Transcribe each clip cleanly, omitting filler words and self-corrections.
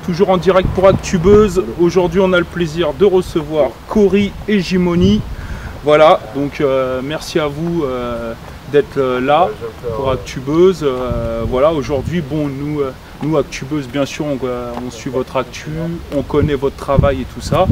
toujours en direct pour Actubuzz. Aujourd'hui, on a le plaisir de recevoir Cory et Jimony. Voilà, donc merci à vous d'être là pour Actubuzz. Voilà, aujourd'hui, bon, nous Actubuzz, bien sûr, on suit votre actu, on connaît votre travail et tout ça.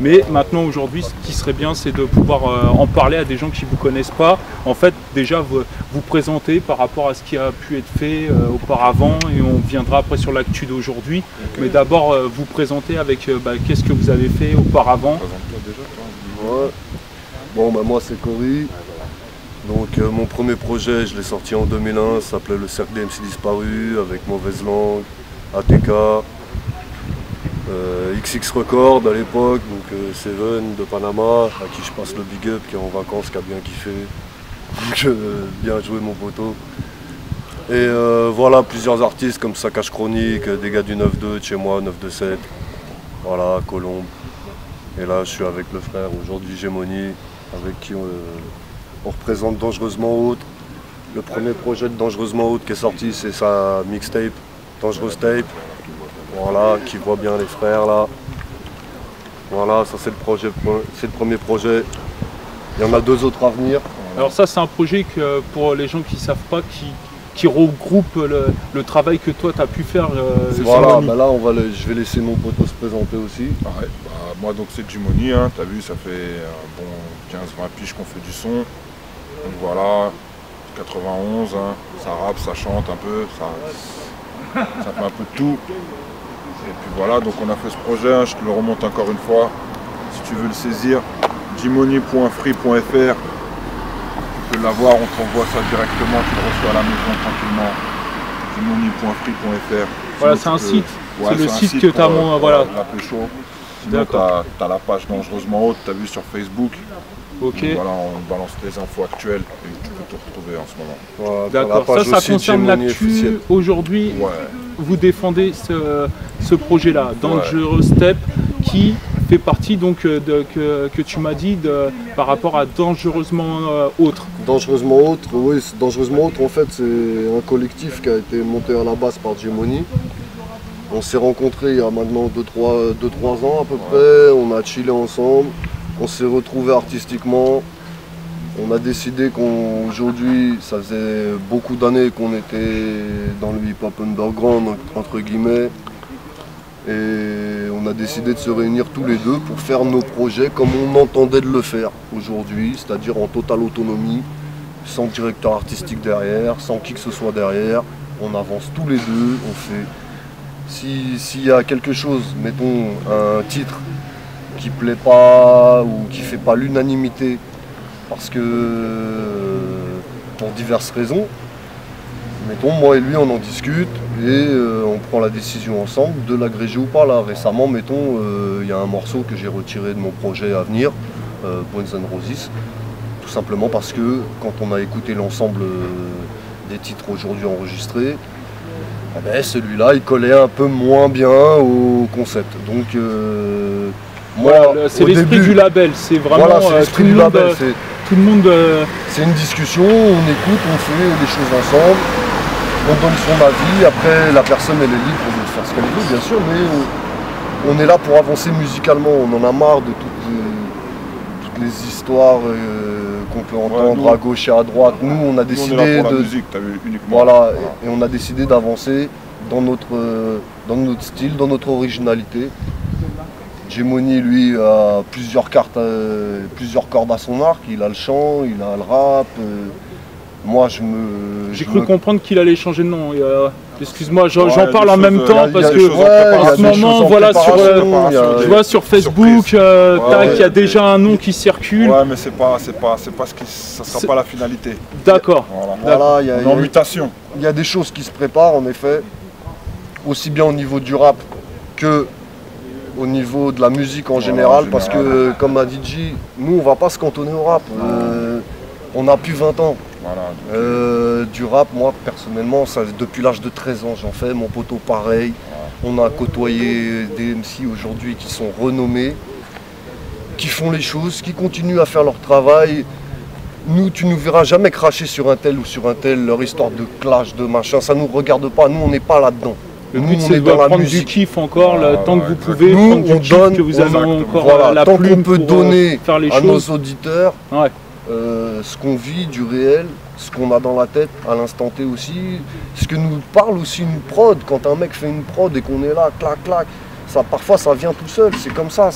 Mais maintenant, aujourd'hui, ce qui serait bien, c'est de pouvoir en parler à des gens qui ne vous connaissent pas. En fait, déjà, vous présenter par rapport à ce qui a pu être fait auparavant, et on viendra après sur l'actu d'aujourd'hui. Okay. Mais d'abord, vous présenter avec qu'est-ce que vous avez fait auparavant. Présente-toi déjà, toi. Ouais. Bon, moi, c'est Cory. Donc, mon premier projet, je l'ai sorti en 2001, ça s'appelait Le Cercle des MC Disparus, avec Mauvaise Langue, ATK. XX Record à l'époque, donc Seven de Panama, à qui je passe le big up, qui est en vacances, qui a bien kiffé. Donc bien joué mon poteau. Et voilà, plusieurs artistes comme Saccage Chronique, des gars du 9-2 de chez moi, 927. Voilà, Colombe. Et là je suis avec le frère aujourd'hui, Jimony, avec qui on représente Dangereusement Haute. Le premier projet de Dangereusement Haute qui est sorti, c'est sa mixtape, Dangerous Tape. Voilà, qui voit bien les frères là. Voilà, ça c'est le premier projet. Il y en a deux autres à venir. Alors ça c'est un projet que pour les gens qui ne savent pas, qui regroupe le travail que toi tu as pu faire. Voilà, là je vais laisser mon poteau se présenter aussi. Ouais, moi donc c'est Jimony, hein, t'as vu, ça fait bon 15-20 piges qu'on fait du son. Donc voilà, 91, hein, ça rappe, ça chante un peu, ça fait un peu de tout. Et puis voilà, donc on a fait ce projet, hein, je te le remonte encore une fois, si tu veux le saisir, jimony.free.fr, tu peux l'avoir, on t'envoie ça directement, tu le reçois à la maison tranquillement, jimony.free.fr. Voilà, c'est un site, ouais, c'est le site que tu as mon... Voilà. La Pécho. Sinon tu as la page Dangereusement Haute, tu as vu sur Facebook. Ok. Donc voilà, on balance les infos actuelles et tu peux te retrouver en ce moment. Voilà, d'accord, ça concerne l'actu. Aujourd'hui, ouais. Vous défendez ce projet-là, Dangerous Step, qui fait partie donc que tu m'as dit par rapport à Dangereusement Autre. Dangereusement Autre, oui, Dangereusement Autre en fait c'est un collectif qui a été monté à la base par Jimony. On s'est rencontrés il y a maintenant 2-3 ans à peu près, on a chillé ensemble. On s'est retrouvés artistiquement, on a décidé qu'aujourd'hui, ça faisait beaucoup d'années qu'on était dans le hip-hop underground, entre guillemets, et on a décidé de se réunir tous les deux pour faire nos projets comme on entendait de le faire aujourd'hui, c'est-à-dire en totale autonomie, sans directeur artistique derrière, sans qui que ce soit derrière, on avance tous les deux, on fait... S'il y a quelque chose, mettons un titre, qui plaît pas ou qui fait pas l'unanimité parce que pour diverses raisons, mettons moi et lui on en discute et on prend la décision ensemble de l'agréger ou pas. Là récemment mettons il y a un morceau que j'ai retiré de mon projet à venir, Bones and Roses, tout simplement parce que quand on a écouté l'ensemble des titres aujourd'hui enregistrés, celui-là il collait un peu moins bien au concept, donc voilà, c'est l'esprit du label, c'est vraiment voilà, tout le monde. C'est une discussion, on écoute, on fait des choses ensemble, on donne son avis, après la personne elle est libre de faire ce qu'elle veut bien sûr, mais on est là pour avancer musicalement, on en a marre de toutes les histoires qu'on peut entendre à gauche et à droite. Nous on a décidé la musique, t'as vu, uniquement. Voilà, et on a décidé d'avancer dans notre style, dans notre originalité. Jimony, lui, a plusieurs cordes à son arc, il a le chant, il a le rap. Moi, J'ai cru comprendre qu'il allait changer de nom. Excuse-moi, j'en parle en même temps parce que en ce moment, voilà, je vois sur Facebook, il y a déjà un nom qui circule. Ouais, mais ça sera pas la finalité. D'accord. Voilà, il y a en mutation. Il y a des choses qui se préparent, en effet, aussi bien au niveau du rap que au niveau de la musique en général, parce que comme a dit J, nous on va pas se cantonner au rap, on a plus 20 ans. Voilà, du rap, moi personnellement, depuis l'âge de 13 ans j'en fais, mon poteau pareil, on a côtoyé des MC aujourd'hui qui sont renommés, qui font les choses, qui continuent à faire leur travail. Nous, tu nous verras jamais cracher sur un tel ou sur un tel, leur histoire de clash, de machin, ça nous regarde pas, nous on n'est pas là-dedans. Le Nous, but, on c'est est de dans la prendre du musique. kiff encore, tant que vous pouvez, Nous, prendre du on kiff, donne, que vous avez encore voilà, la tant qu'on plume peut pour donner faire les à choses. nos auditeurs Ouais. ce qu'on vit du réel, ce qu'on a dans la tête à l'instant T aussi, ce que nous parle aussi une prod. Quand un mec fait une prod et qu'on est là, clac, clac, ça, parfois ça vient tout seul, c'est comme ça.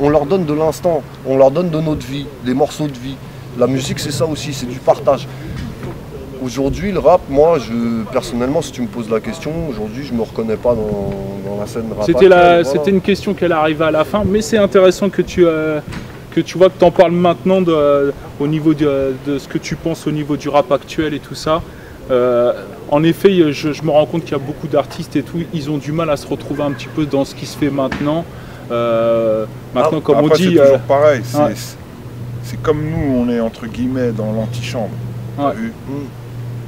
On leur donne de l'instant, on leur donne de notre vie, des morceaux de vie. La musique, c'est ça aussi, c'est du partage. Aujourd'hui, le rap, moi, personnellement, si tu me poses la question, aujourd'hui, je me reconnais pas dans la scène rap. C'était une question qu'elle arrivait à la fin, mais c'est intéressant que tu vois que tu en parles maintenant au niveau de ce que tu penses au niveau du rap actuel et tout ça. En effet, je me rends compte qu'il y a beaucoup d'artistes et tout, ils ont du mal à se retrouver un petit peu dans ce qui se fait maintenant. Maintenant, comme après, on dit... c'est toujours pareil, ouais. c'est comme nous, on est entre guillemets dans l'antichambre. Ouais. T'as vu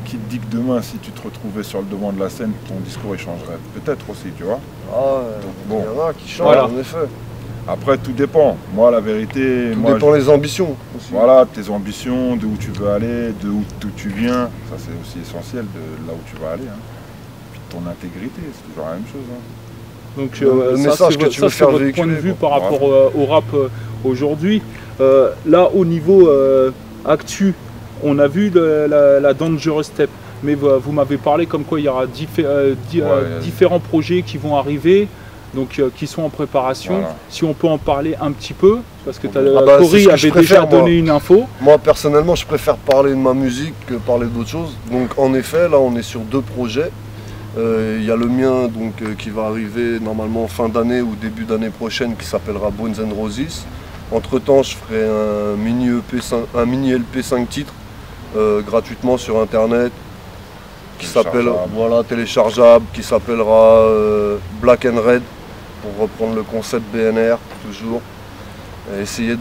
qui te dit que demain, si tu te retrouvais sur le devant de la scène, ton discours il changerait peut-être aussi, tu vois. Bon. Il y en a qui changent, Voilà. en effet. Après, tout dépend. Moi, la vérité... Tout dépend des ambitions aussi. Voilà, tes ambitions, de où tu veux aller, d'où tu viens. Ça, c'est aussi essentiel de là où tu vas aller. Hein. Puis ton intégrité, c'est toujours la même chose. Hein. Donc, le message que tu veux faire véhiculer, point de vue quoi. par rapport au rap aujourd'hui. Là, au niveau actu, on a vu la Dangerous Step, mais vous m'avez parlé comme quoi il y aura différents projets qui vont arriver, donc qui sont en préparation. Voilà. Si on peut en parler un petit peu, parce que Cory avait déjà donné une info. Moi, personnellement, je préfère parler de ma musique que parler d'autres choses. Donc, en effet, là, on est sur 2 projets. Il y a le mien donc, qui va arriver normalement fin d'année ou début d'année prochaine, qui s'appellera Bones and Roses. Entre-temps, je ferai un mini LP 5 titres gratuitement sur internet qui s'appelle téléchargeable, qui s'appellera Black and Red, pour reprendre le concept BNR toujours. Et essayer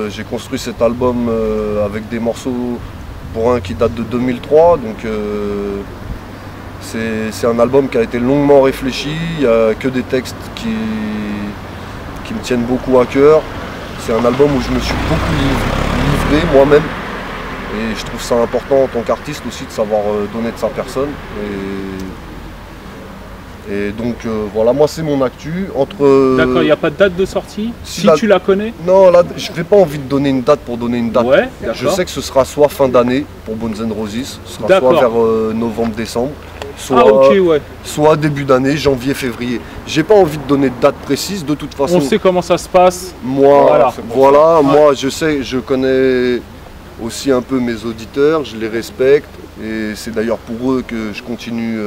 j'ai construit cet album avec des morceaux pour un qui date de 2003, donc c'est un album qui a été longuement réfléchi. Il n'y a que des textes qui me tiennent beaucoup à cœur. C'est un album où je me suis beaucoup livré moi-même. Et je trouve ça important en tant qu'artiste aussi de savoir donner de sa personne. Et donc voilà, moi c'est mon actu. D'accord, il n'y a pas de date de sortie si tu la connais? Non, là je n'ai pas envie de donner une date pour donner une date. Ouais, je sais que ce sera soit fin d'année pour Bones and Roses, ce sera soit vers novembre-décembre, soit début d'année, janvier-février. J'ai pas envie de donner de date précise de toute façon. On sait comment ça se passe. Moi, moi je sais, je connais aussi un peu mes auditeurs, je les respecte. Et c'est d'ailleurs pour eux que je continue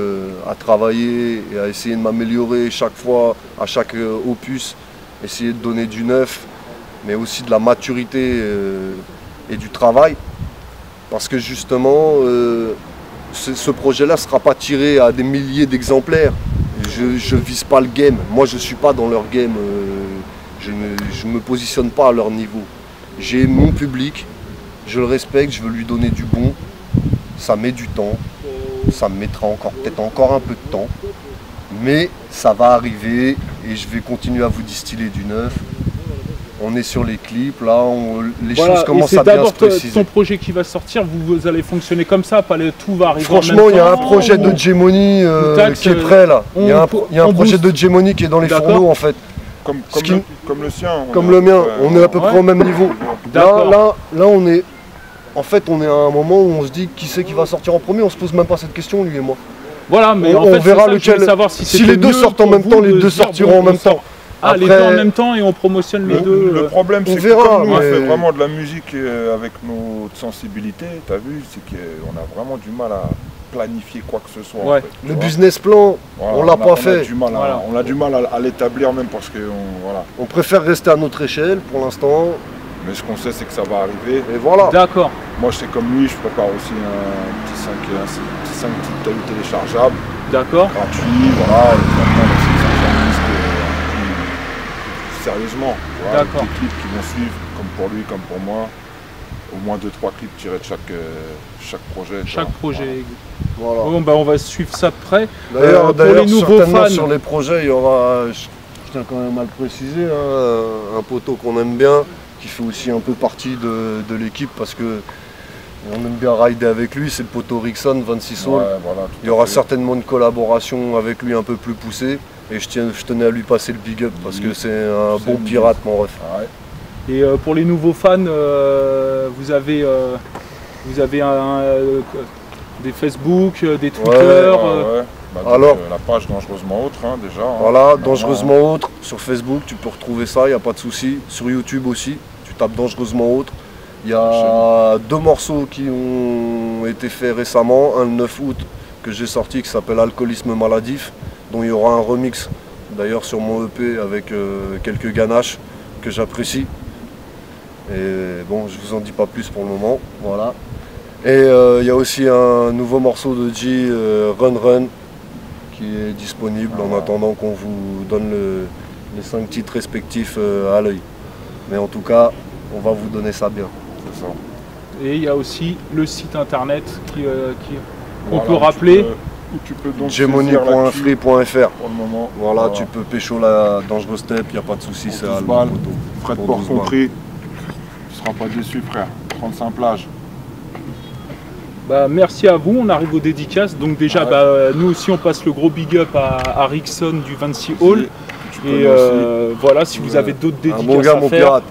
à travailler et à essayer de m'améliorer chaque fois, à chaque opus, essayer de donner du neuf, mais aussi de la maturité et du travail. Parce que justement, ce projet-là ne sera pas tiré à des milliers d'exemplaires. Je ne vise pas le game. Moi, je ne suis pas dans leur game. Je ne me positionne pas à leur niveau. J'ai mon public, je le respecte, je veux lui donner du bon. Ça met du temps, ça me mettra peut-être encore un peu de temps, mais ça va arriver et je vais continuer à vous distiller du neuf. On est sur les clips, là, les choses commencent à bien se préciser. C'est ton projet qui va sortir, vous allez fonctionner comme ça, tout va arriver. Franchement, il y a un projet de Gemony qui est prêt là. Il y a un projet de Gemony qui est dans les fourneaux en fait. Comme le sien. Comme le mien, on est à peu près au même niveau. Là, on est... En fait, on est à un moment où on se dit qui c'est qui va sortir en premier, on se pose même pas cette question, lui et moi. Voilà, mais on verra lequel. Si les deux sortent en même temps, les deux sortiront en même temps. Ah, les deux en même temps et on promotionne les deux. Le problème, c'est que comme nous, on fait vraiment de la musique avec notre sensibilité, t'as vu, c'est qu'on a vraiment du mal à planifier quoi que ce soit. Ouais. En fait, le business plan, voilà, on l'a pas fait. On a du mal à l'établir même parce que on préfère rester à notre échelle pour l'instant. Mais ce qu'on sait, c'est que ça va arriver. Et voilà. D'accord. Moi, je sais comme lui, je prépare aussi un petit 5 titres téléchargeables. D'accord. Gratuit, voilà. Et maintenant, sérieusement. Voilà, des clips qui vont suivre, comme pour lui, comme pour moi. Au moins 2-3 clips tirés de chaque projet. Chaque projet. Voilà. Bon, on va suivre ça de près. D'ailleurs, pour les nouveaux fans. Sur les projets, il y aura, je tiens quand même à le préciser, un poteau qu'on aime bien, qui fait aussi un peu partie de l'équipe parce que Et on aime bien rider avec lui, c'est le poteau Rickson, 26 Soul. Ouais, voilà, Il y aura certainement une collaboration avec lui un peu plus poussée. Et je tenais à lui passer le big up parce que c'est un bon pirate, mon ref. Ouais. Et pour les nouveaux fans, vous avez des Facebook, des Twitter. Ouais. Bah, donc, alors, la page Dangereusement Autre, hein, déjà. Voilà, Dangereusement Autre sur Facebook, tu peux retrouver ça, il n'y a pas de souci. Sur YouTube aussi, tu tapes Dangereusement Autre. Il y a 2 morceaux qui ont été faits récemment, un le 9 août que j'ai sorti qui s'appelle Alcoolisme Maladif, dont il y aura un remix d'ailleurs sur mon EP avec quelques ganaches que j'apprécie. Et bon, je vous en dis pas plus pour le moment, voilà. Et il y a aussi un nouveau morceau de G, Run Run, qui est disponible en attendant qu'on vous donne les 5 titres respectifs à l'œil. Mais en tout cas, on va vous donner ça bien. C'est ça. Et il y a aussi le site internet qu'on Voilà, peut rappeler. Où tu peux donc Gemony.free.fr. pour le moment. Voilà, tu peux pécho la Dangerous Step, il n'y a pas de souci, c'est à balles, photo. frais de Pour port 12 balles. compris. Tu seras pas déçu, frère. 35 plages. Bah, merci à vous, on arrive aux dédicaces. Donc déjà, nous aussi on passe le gros big up à Rickson du 26 Hall. Et voilà, si vous avez d'autres dédicaces bon gars, à mon faire. pirate.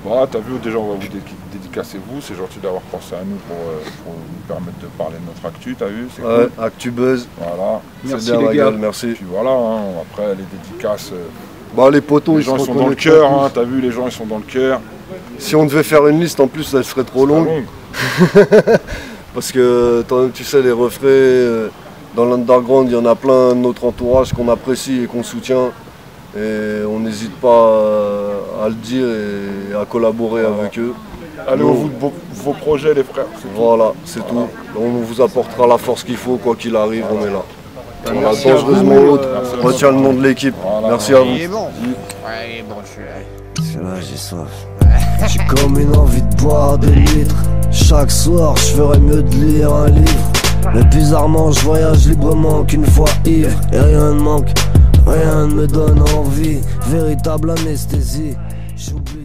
Voilà, t'as vu, déjà on va vous dédicacer vous. C'est gentil d'avoir pensé à nous pour nous permettre de parler de notre actu, t'as vu, c'est Ouais, cool. Actubuzz. Voilà. Merci C'est bien, les ma gars. gueule, merci. Puis voilà, hein, après les dédicaces. Bah, les potos, Les ils gens se ils sont dans le reconnaîtront cœur, tous. hein, t'as vu, les gens ils sont dans le cœur. Si on devait faire une liste, en plus, elle serait trop longue. Parce que, toi-même, tu sais, les refrains, dans l'underground, il y en a plein de notre entourage qu'on apprécie et qu'on soutient. Et on n'hésite pas à le dire et à collaborer avec eux. Allez au bout de vos projets, les frères. Voilà, c'est tout. On vous apportera la force qu'il faut, quoi qu'il arrive, on est là. On a Merci à Dangereusement vous, Autre. Retiens le nom de l'équipe. Voilà. Merci à vous. Il est bon. Ouais, il est bon celui-là. Celui-là, j'ai soif. J'ai comme une envie de boire des litres. Chaque soir, je ferais mieux de lire un livre. Mais bizarrement, je voyage librement qu'une fois ivre. Et rien ne manque, rien ne me donne envie. Véritable anesthésie. J'oublie.